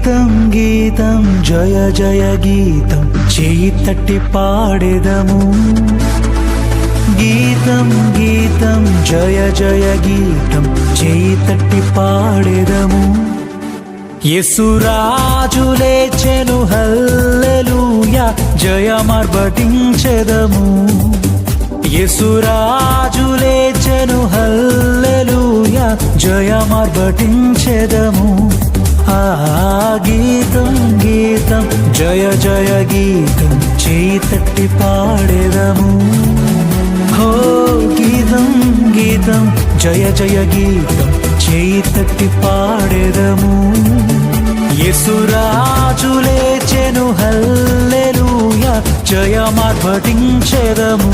గీతం గీతం జయ జయ గీతం చేయి తట్టి పాడెదము గీతం గీతం జయ జయ గీతం చేయి తట్టి పాడెదము యేసురాజు లేచెను హల్లెలూయా జయమార్భటించెదము యేసురాజు లేచెను హల్లెలూయా జయమార్భటించెదము ఆ గీతం గీతం జయ జయ గీతం చేయి తట్టి పాడెదము హో గీతం గీతం జయ జయ గీతం చేయి తట్టి పాడెదము యేసురాజు లేచెను హల్లెలూయా జయమార్భటించెదము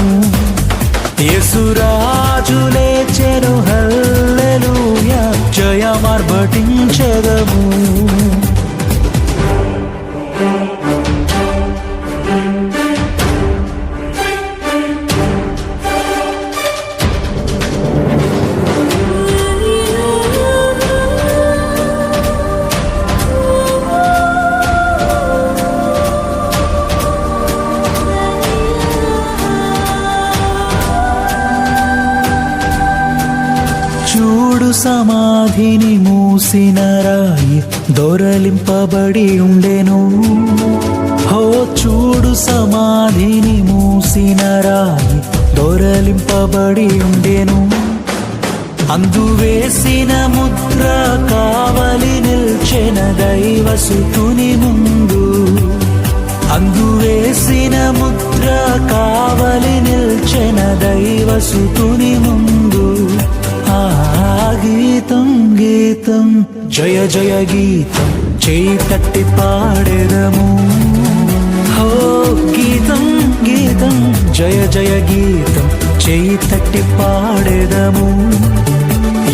యేసురాజు లేచెను హల్లెలూయా జయమార్భటించెదము చూడు సమాధిని మూసిన రాయి దొరలింపబడి ఉండెను హో చూడు సమాధిని మూసిన రాయి దొరలింపబడి ఉండెను అందు వేసిన ముద్ర కావలి నిల్చెన దైవసుతుని ముందు అందు వేసిన ముద్ర కావలి నిల్చెన దైవసుతుని ముందు గీతం గీతం జయ జయ గీతం చేయి తట్టి పాడెదము హో గీతం గీతం జయ జయ గీతం చేయి తట్టి పాడెదము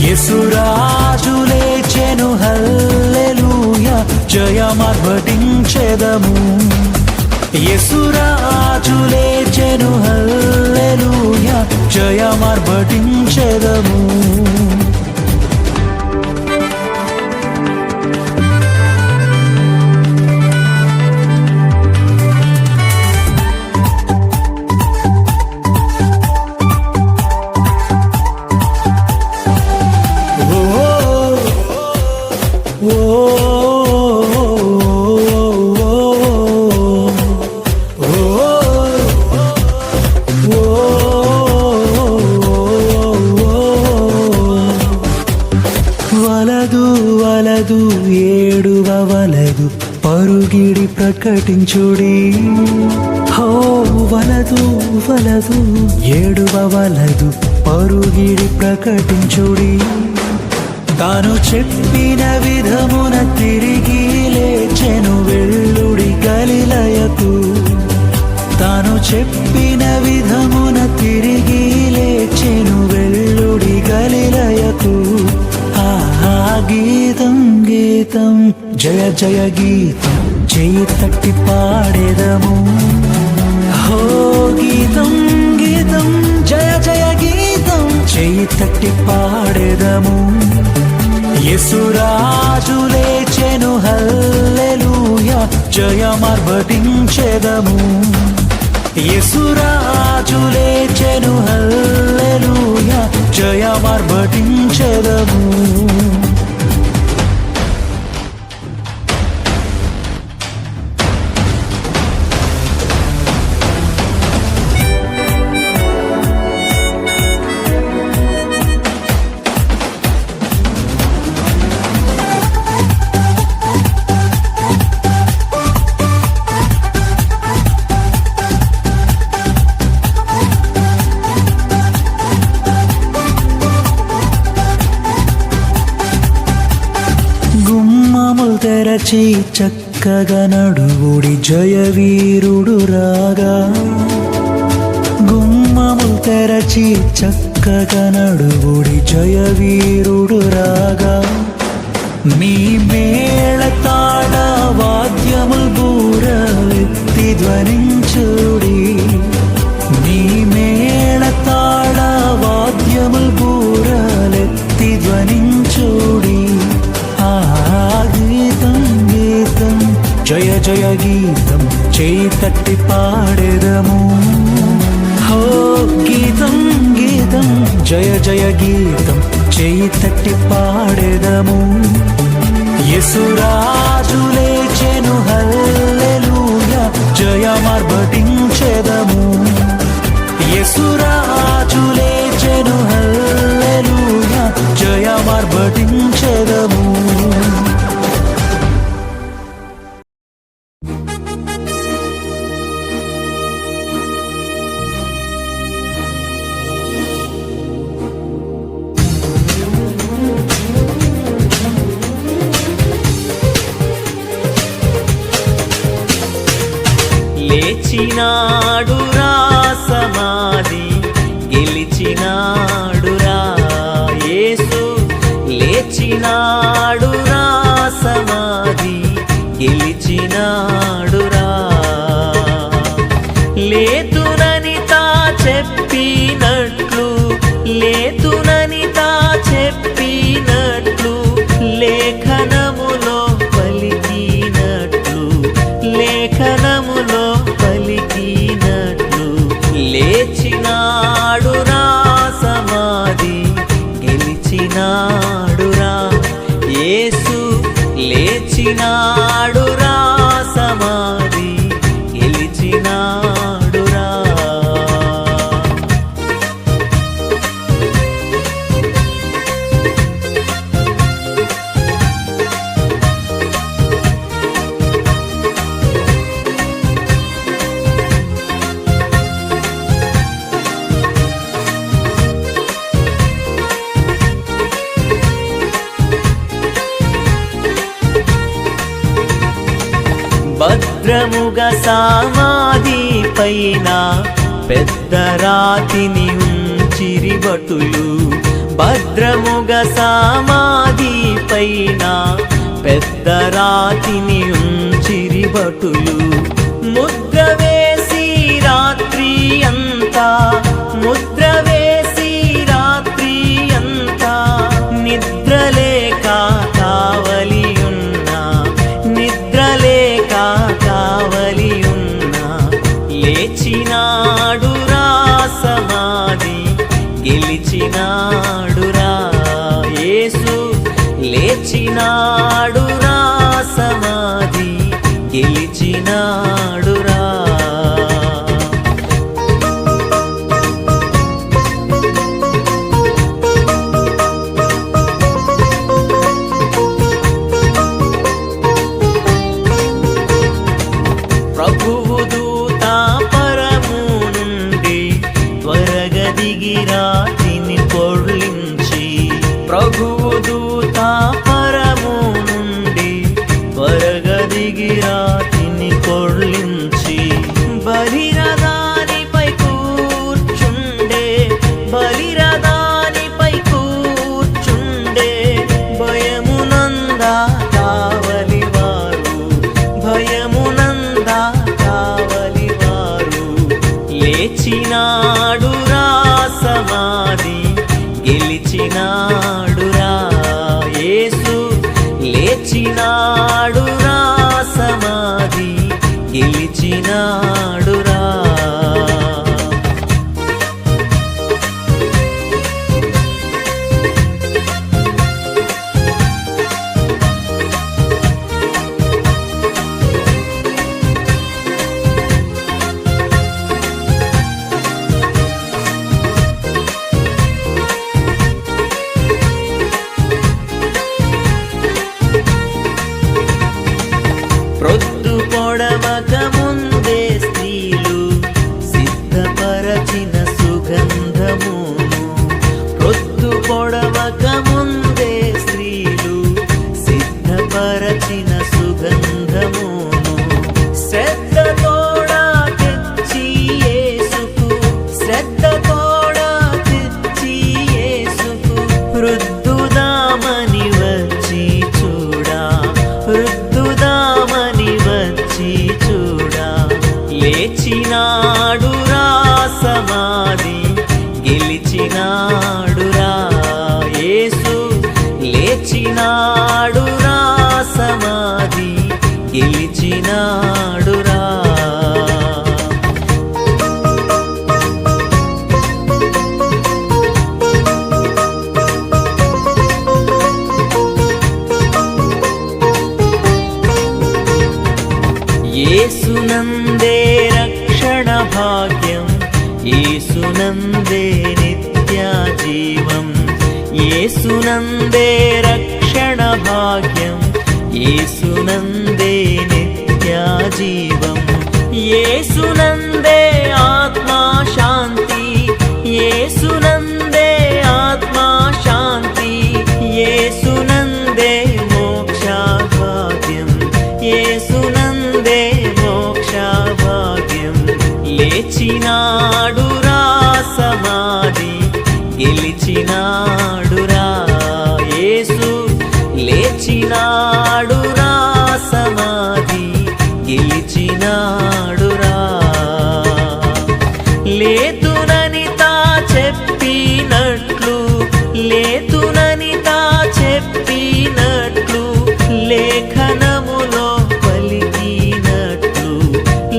యేసురాజు లేచెను హల్లెలూయా జయమార్భటించెదము యేసురాజు లేచెను హల్లెలూయా జయమార్భటించెదము వలదు ఏడువవలదు పరుగిడి ప్రకటించుడి హో వలదు వలదు ఏడువవలదు పరుగిడి ప్రకటించుడి తాను చెప్పిన విధమున తిరిగి లేచెను వెళ్ళుడి గలిలయకు తాను చెప్పిన విధమున తిరిగి లేచెను వెళ్ళుడి గలిలయకు గీతం గీతం జయ జయ గీతం చేయి తట్టి పాడెదము హో గీతం గీతం జయ జయ గీతం చేయి తట్టి పాడెదము యేసురాజు లేచెను హల్లెలూయా జయమార్భటించెదము యేసురాజు లేచెను హల్లెలూయా జయమార్భటించెదము తెరచి చక్కగా నడువుడి జయవీరుడు రాగా గుమ్మములు తెరచి చక్కగా నడువుడి జయవీరుడు రాగా మీ మేళతాళ వాద్యముల్ బూరలెత్తి ధ్వనించుడి మీ మేళతాళ వాద్యముల్ బూరలెత్తి ధ్వనించుడి గీతం గీతం జయ గీతం చేయి తట్టి పాడెదము. హో గీతం గీతం జయ జయ గీతం చేయి తట్టి పాడెదము. యేసురాజు లేచెను హల్లెలూయా జయమార్భటించెదము. యేసురాజు లేచెను హల్లెలూయా జయమార్భటించెదము. లేచినాడురా సమాధి గెలిచినాడురా యేసు. లేచినాడురా సమాధి గెలిచినాడురా. లేతునని తా చెప్పినట్లు, లేతునని తా చెప్పినట్లు, లేఖనములో పలికినట్లు, లేఖనములో పలికినట్లు. లేచినాడురా సమాధి గెలిచినాడురా యేసు. లేచినాడురా సమాధి గెలిచినాడురా. భద్రముగా సమాధి పైన పెద్ద రాతిని ఉంచిరి భటులు. భద్రముగా సమాధి పైన పెద్ద రాతిని ఉంచిరి భటులు. ముద్ర వేసి రాత్రి అంతా, ముద్ర వేసి రాత్రి అంతా, నిద్రలేక కావలి ఉన్నా, నిద్రలేక కావలి ఉన్నా. లేచినాడురా సమాధి గెలిచినాడురా యేసు. లేచినాడురా సమాధి గెలిచినాడురా. ప్రభువు దూత పరము నుండి త్వరగా దిగి రాతిని పొర్లించి, ప్రభువు దూత పరము నుండి త్వరగా దిగి రాతిని పొర్లించి, బలిరదానిపై కూర్చుండే, బలిరదానిపై కూర్చుండే. భయమునందా కావలివారు, భయమునందా కావలివారు. లేచినాడురా సమాధి గెలిచినాడురా యేసు. లేచినాడురా సమాధి గెలిచినాడురా. ప్రొద్దు పొడవక ముందే స్త్రీలు సిద్ధపరచిన సుగంధమును, ప్రొద్దు పొడవక ముందే స్త్రీలు సిద్ధపరచిన సుగంధమును. శ్రద్ధతోడా తెచ్చి యేసుకు, శ్రద్ధతోడా తెచ్చి యేసుకు. రుద్దుదామని వచ్చి చూడా, రుద్దుదామని వచ్చి చూడా. లేచినాడురా సమాధి గెలిచినాడురా యేసు. లేచినాడురా సమాధి గెలిచినా యేసునందే రక్షణ భాగ్యం, యేసునందే నిత్య జీవం. యేసునందే రక్షణ భాగ్యం, యేసునందే నిత్య జీవం. యేసునందే ఆత్మా శాంతి, యేసునందే ఆత్మా శాంతి. యేసునందే మోక్ష భాగ్యం, యేసునందే మోక్ష భాగ్యం. లేచినాడురా సమాధి గెలిచినాడురా యేసు, లేచినాడురా సమాధి గెలిచినాడురా. లేతునని తా చెప్పినట్లు, లేతునని తా చెప్పినట్లు, లేఖనములో పలికినట్లు,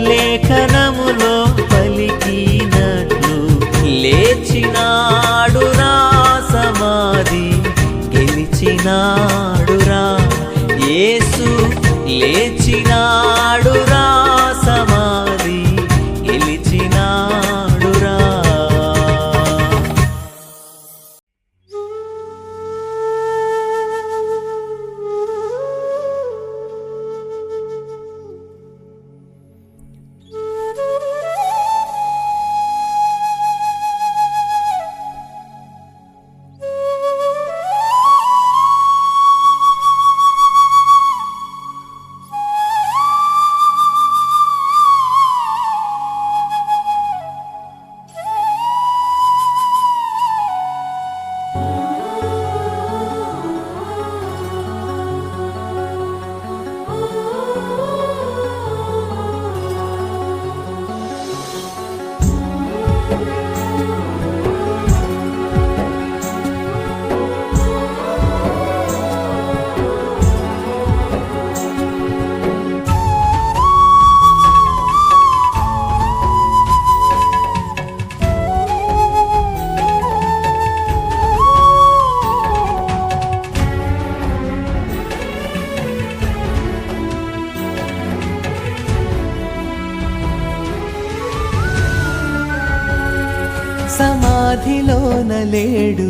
లేఖనములో పలికినట్లు. లేచినాడురా సమాధి గెలిచినాడురా యేసు, లేచినాడురా సమాధి గెలిచినాడురా. సమాధిలోన లేడు,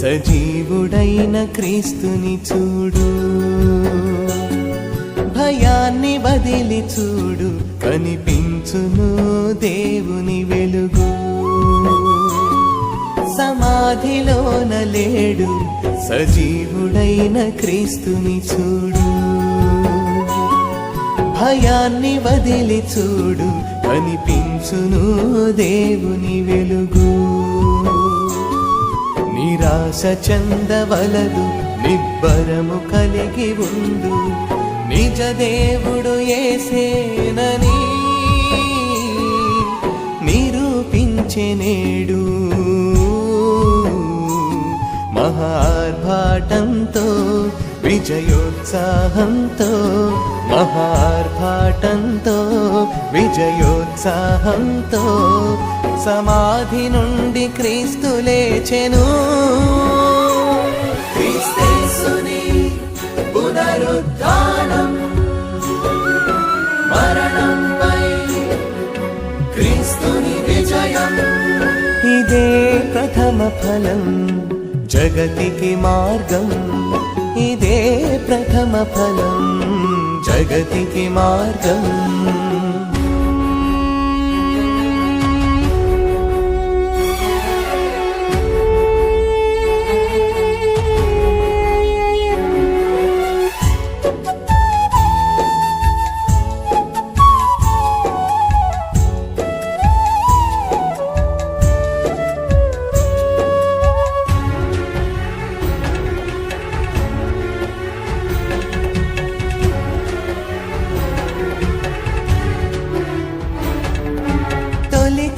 సజీవుడైన క్రీస్తుని చూడు. భయాన్ని వదిలి చూడు, కనిపించును దేవుని వెలుగు. సమాధిలోన లేడు, సజీవుడైన క్రీస్తుని చూడు. భయాన్ని వదిలి చూడు, కనిపించును దేవుని వెలుగు. నిరాశ చెందవలదు, నిబ్బరము కలిగి ఉండు, నిజ దేవుడు యేసేనని నిరూపించే నేడు. మహార్భాటంతో విజయోత్సాహంతో, మహార్భాటంతో విజయోత్సాహంతో సమాధి నుండి క్రీస్తు లేచెను. క్రీస్తేసుని పునరుద్ధానం, మరణంపై క్రీస్తుని విజయం. ఇదే ప్రథమ ఫలం, జగతికి మార్గం. ఇదే ప్రథమ ఫలం, జగతికి మార్గం.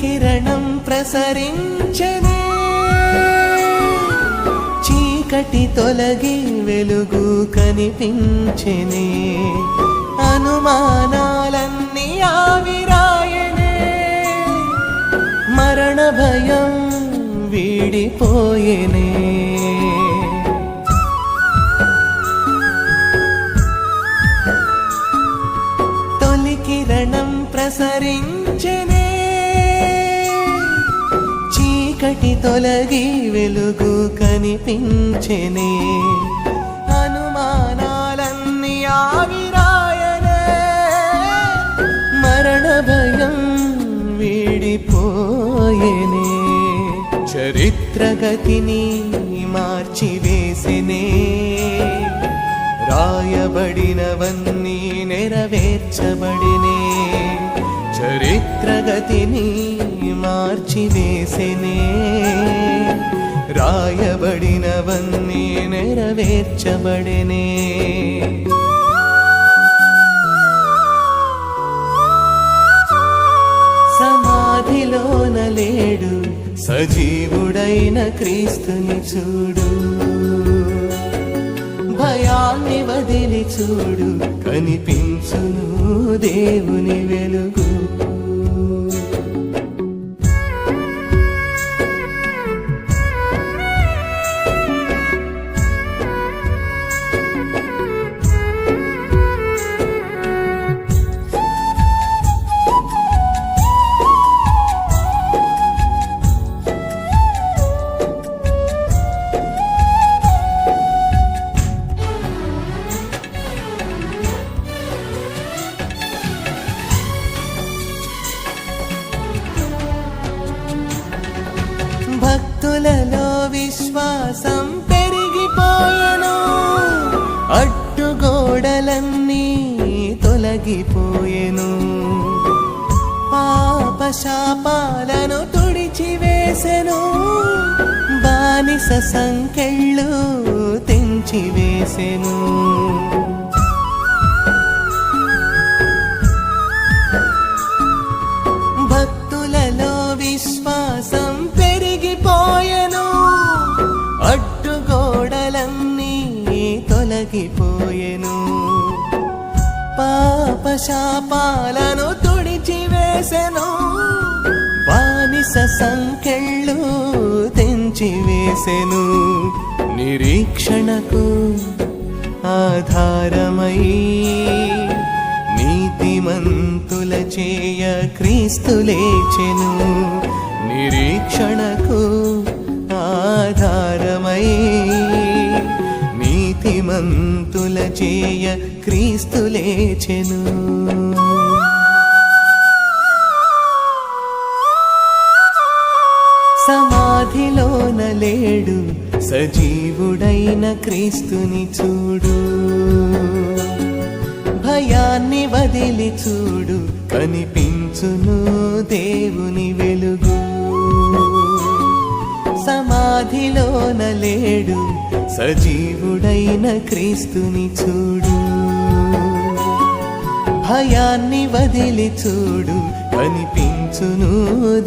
కిరణం ప్రసరించెనే, చీకటి తొలగి వెలుగు కనిపించెనే. అనుమానాలన్నీ ఆవిరాయనే, మరణ భయం వీడిపోయేనే. తొలి కిరణం ప్రసరించెనే, చీకటి తొలగి వెలుగు కనిపించెనే, అనుమానాలన్నీ ఆవిరాయనే, మరణ భయం వీడిపోయేనే, చరిత్రగతిని మార్చివేసెనే, రాయబడినవన్నీ నెరవేర్చబడినే, చరిత్రగతిని మార్చివేసెనే, రాయబడినవన్నీ నెరవేర్చబడినే. సమాధిలోన లేడు, సజీవుడైన క్రీస్తుని చూడు, భయాన్ని వదిలి చూడు, కనిపించును దేవుని వెలుగు. భక్తులలో విశ్వాసం పెరిగిపోయెను, అడ్డుగోడలన్నీ తొలగిపోయెను, పాపశాపాలను తుడిచివేసెను, బానిస సంకెళ్ళు తెంచివేసెను. భక్తులలో విశ్వాసం పెరిగిపోయెను, అడ్డుగోడలన్నీ తొలగిపోయెను, పాపశాపాలను తుడిచివేసెను, బానిస సంకెళ్ళు తెంచివేసెను, నిరీక్షణకు ఆధారమై నీతిమంతుల చేయ క్రీస్తు లేచెను, నిరీక్షణకు ఆధారమై నీతిమంతుల చేయ క్రీస్తు లేచెను. సమాధిలోన లేడు, సజీవుడైన క్రీస్తుని చూడు, భయాన్ని వదిలి చూడు, కనిపించును దేవుని వెలుగు. సమాధిలోన లేడు, సజీవుడైన క్రీస్తుని చూడు, భయాన్ని వదిలి చూడు, కనిపించును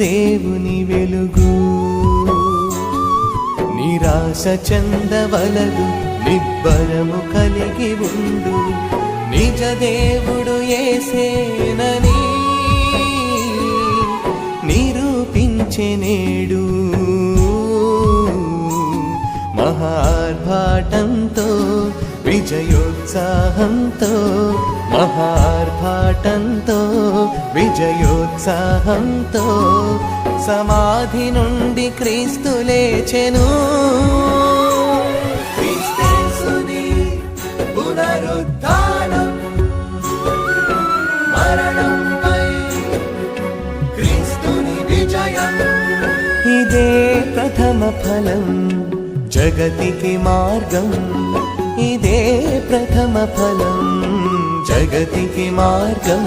దేవుని వెలుగు. నిరాశ చెందవలదు, నిబ్బరము కలిగి ఉండు, నిజ దేవుడు యేసేనని నిరూపించె నేడు, మహార్భాటంతో విజయోత్సాహంతో, మహార్భాటంతో విజయోత్సాహంతో, సమాధి నుండి క్రీస్తు లేచెను, క్రీస్తేసుని పునరుద్ధానం, మరణంపై క్రీస్తుని విజయం. ఇదే ప్రథమ ఫలం, జగతికి మార్గం, ఇదే ప్రథమ ఫలం, జగతికి మార్గం.